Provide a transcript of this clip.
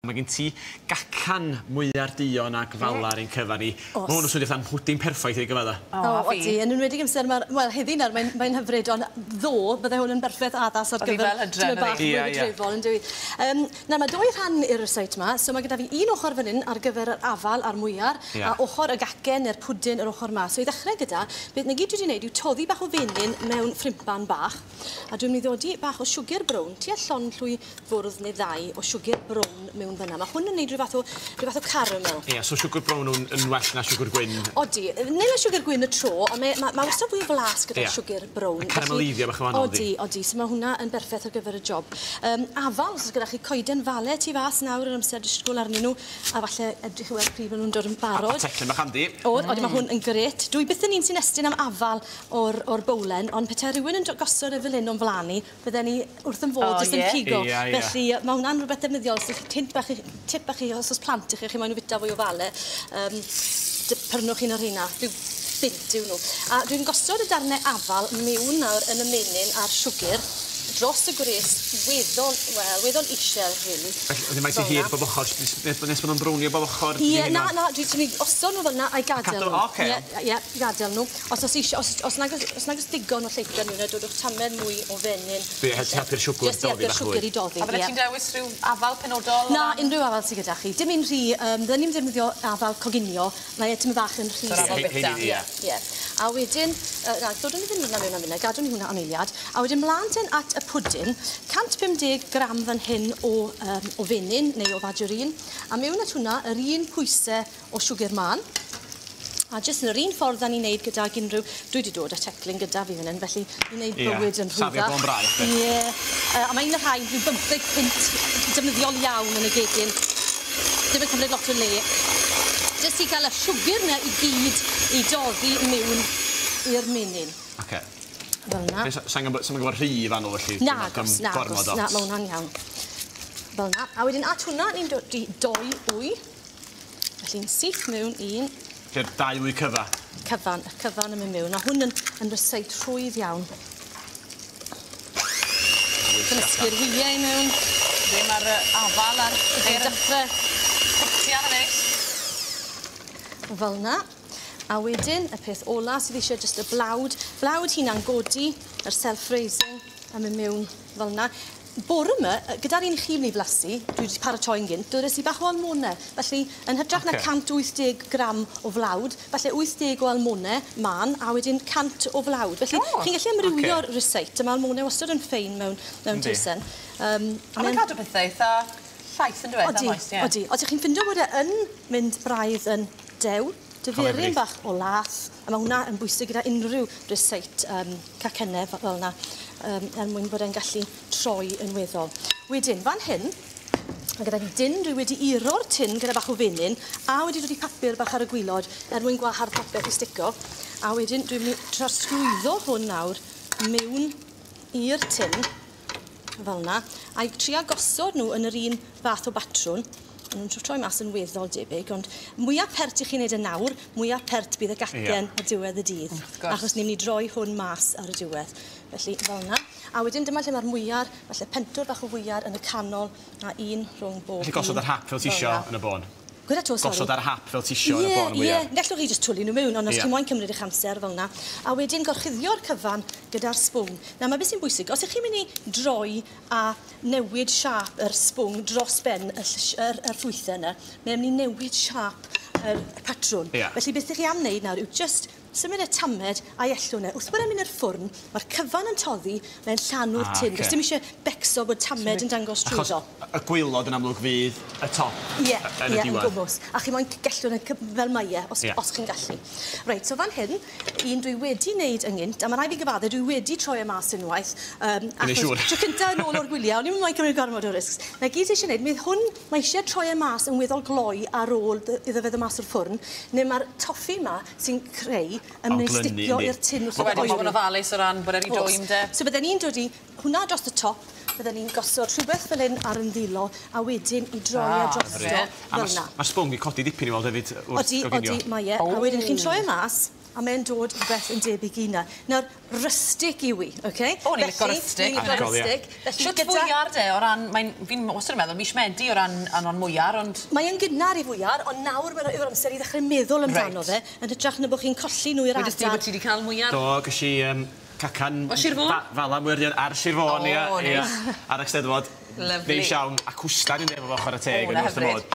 Mae gen ti gacan mwyar dion ac falar i'n cyfan ni. Mae hwn yn swnio fatha'n hwdyn perffaith i gyfadda. Odi, yn enwedig amser, wel, heddi nawr, mae'n hyfryd, ond ddo, bydde hwn yn berffaith addas ar gyfer tymor bach mwy drefol, yn dwi. Nawr, mae 2 rhan i'r ryseit yma, so mae gyda fi un ochr fan hyn ar gyfer yr afal a'r mwyar, a ochr y gacen neu'r pwdyn yr ochr yma. So i ddechrau gyda, beth na gyd dwi wedi gwneud yw toddi bach o fenyn mewn ffrimpan bach, a dwi'n mynd i ddodi bach o siwgr brown, tua llon llwy fwrdd neu 2 o siwgr brown mewn fyna. Mae hwn yn gwneud rhyw fath o caramel. Ie, so siwgr brown yn well na siwgr gwyn. Odi, neu mae siwgr gwyn y tro, ond mae wastad fwy o flas gyda siwgr brown. Carameliddio bach o wahanol di. Odi, so mae hwnna yn berffaith ar gyfer y job. Afal, os gyda chi coeden fale tu fas nawr yr amser disgwyl arnyn nhw, a falle edrych i weld pryd maen nhw'n dod yn barod. A teclyn bach handi. Odi, mae hwn yn gret. Dwi byth yn un sy'n estyn am afal o'r bowlen, ond petai rhywun yn gosod y fel hyn o'n flanu, bydden ni wrth yn fod jyst yn pigo. Felly mae hwnna'n rhywbeth defnyddiol, so tip bach i os plant i chi moyn fwyta fwy o fale, pyrnwch un o'r hynna, rhyw bint yw nhw. A dwi'n gosod y darnau afal mewn nawr yn y menyn a'r siwgr, dros y gwres weddol isel, really. Felly mae ti hir bob ochr, nes bod nhw'n brownio bob ochr? Ie, na, dwi'n mynd osod nhw fel yna a'i gadael nhw. Ie, gadael nhw. Os nag oes digon o lleithder nhw'n dod o'ch tamed mwy o fenyn. Be, helpu'r siwgr doddi bach mwy? A fydde ti'n dewis rhyw afal penodol? Na, unrhyw afal sydd gyda chi. Dim un rhy, bydden ni'n defnyddio afal coginio, mae etim bach yn rhy. A wedyn, dod yn i fynd mewn am hynna, gadw ni hwnna am eiliad. A wedyn mlaen at y pwdyn, 150 gram fan hyn o fenyn neu o fagerin, a mewn at hwnna yr un pwysau o siwgr man. A jyst yn yr un ffordd da ni'n neud gyda unrhyw... Dwi wedi dod â teclyn gyda fi fan hyn, felly ni'n neud bywyd yn rhywbeth. Safio bo'n braidd. Ie, a mae un o'r rhaid, rhyw 15 pint defnyddiol iawn yn y gegin. Dim yn cymryd lot o le. Jyst i gael y siwgr yna i gyd i doddi mewn i'r menyn. Oce. Fel yna. Sa'n gwybod rhy fan o felly? Nagos, na, mae hwnna'n iawn. Fel yna. A wedyn at hwnna, ni'n dod i 2 wy. Felly'n syth mewn un. Ce'r 2 wy cyfa? Cyfan, y cyfan yn mynd mewn. A hwn yn ryseit rhwydd iawn. Cymysgu'r wyau i mewn. Be mae'r afal a'r dechrau. Cwtia yn neis. Fel yna. A wedyn, y peth ola sydd eisiau jyst y blawd. Blawd huna'n godi, yr self-raising, a mynd mewn fel yna. Bore yma, gyda'r un chi wneud flasu, dwi wedi paratoi'n gynt, dod ys i bach o almonau. Felly, yn hytrach na 180 gram o flawd, falle 80 o almonau, man, a wedyn 100 o flawd. Felly, chi'n gallu ymrywio'r ryseit, y mae almonau wastad yn ffein mewn tysen. A mae'n cadw pethau eitha llaeth yn dweud, Odi. Os chi'n ffindio bod e yn mynd braidd yn dew, dyfuryn bach o lath, a mae hwnna yn bwysig gyda unrhyw ryseit cacennau fel yna, mwyn bod e'n gallu troi yn weddol. Wedyn, fan hyn, mae gyda ni dyn, dwi wedi uro'r tin gyda bach o fenyn, a wedi dod i papur bach ar y gwylod mwyn gwahardd popeth i stico, a wedyn dwi'n mynd i trosglwyddo hwn nawr mewn i'r tin, fel yna, a'i trio gosod nhw yn yr un fath o batrwn. Yn troi mas yn weddol debyg, ond mwyaf pert i chi'n neud y nawr, mwyaf pert bydd y gacen ar diwedd y dydd. Achos ni'n mynd i droi hwn mas ar y diwedd. Felly, fel yna. A wedyn dyma lle mae'r mwyar, falle pentwr bach o fwyar yn y canol, a un rhwng bob. Felly gosod yr hap fel tisio yn y bon? Gwyd eto, sori. Gosod ar hap fel tisio yn y bon mwyar? Ie, gallwch chi jyst twlu nhw mewn, ond os chi'n moyn cymryd eich amser fel yna. A wedyn gorchuddio'r cyfan gyda'r sbwng. Na, mae beth sy'n bwysig, os ych chi'n mynd i droi a newid siap yr sbwng dros ben y ffwythau yna, mae'n mynd i newid siap yr patrwn. Felly beth ych chi am wneud nawr yw just symud y tamed a'i ellw yna. Wrth bod e'n mynd i'r ffwrn, mae'r cyfan yn toddi, mae'n llanw'r tin. Does dim eisiau becso bod tamed yn dangos trwyddo. Achos y gwylod yn amlwg fydd y top yn y diwedd. Ie, yn gwmws. A chi moyn gellwn fel mae os chi'n gallu. Reit, so fan hyn, un dwi wedi wneud ynghynt, a mae rai fi gyfadde, dwi wedi troi y mas unwaith. Achos tro cyntaf yn ôl o'r gwyliau, o'n i'n moyn cymryd gormod o risgs. Na gyd eisiau wneud, mydd hwn, mae eisiau troi y mas yn weddol gloi ar ôl iddo fe mas o'r ffwrn, neu mae'r toffi yma sy'n creu yn mynd i sticio i'r tin wrth oed. Wedi bod yn ofalus o ran bod e'n ei dwym de. So bydden ni'n dod i hwnna dros y top, bydden ni'n gosod rhywbeth fel hyn ar yn ddilo, a wedyn i droi drosto fel yna. Mae'r sbwng i codi dipyn i weld hefyd wrth goginio. Odi, mae e. A wedyn chi'n troi mas, a mae'n dod i beth yn debyg i hynna. Nawr, rustic yw i, oce? O, ni'n licio rustic. Ni'n licio rustic. Siwt fwyar de, o ran... Fi'n wastad yn meddwl, mis Medi o ran mwyar, ond... Mae'n gynnar i fwyar, ond nawr mae'n yw'r amser i ddechrau meddwl amdano fe, yn hytrach na bod chi'n colli nhw i'r Wedys ti bod ti wedi cael mwyar? Do, gysi cacan... O Sir Fôn? Fala Mwyrdion ar Sir Fôn, ia. Ar y Steddfod. Lyfli. Neis iawn. A cwstan i'n efo fo chwarae teg yn wrth y modd.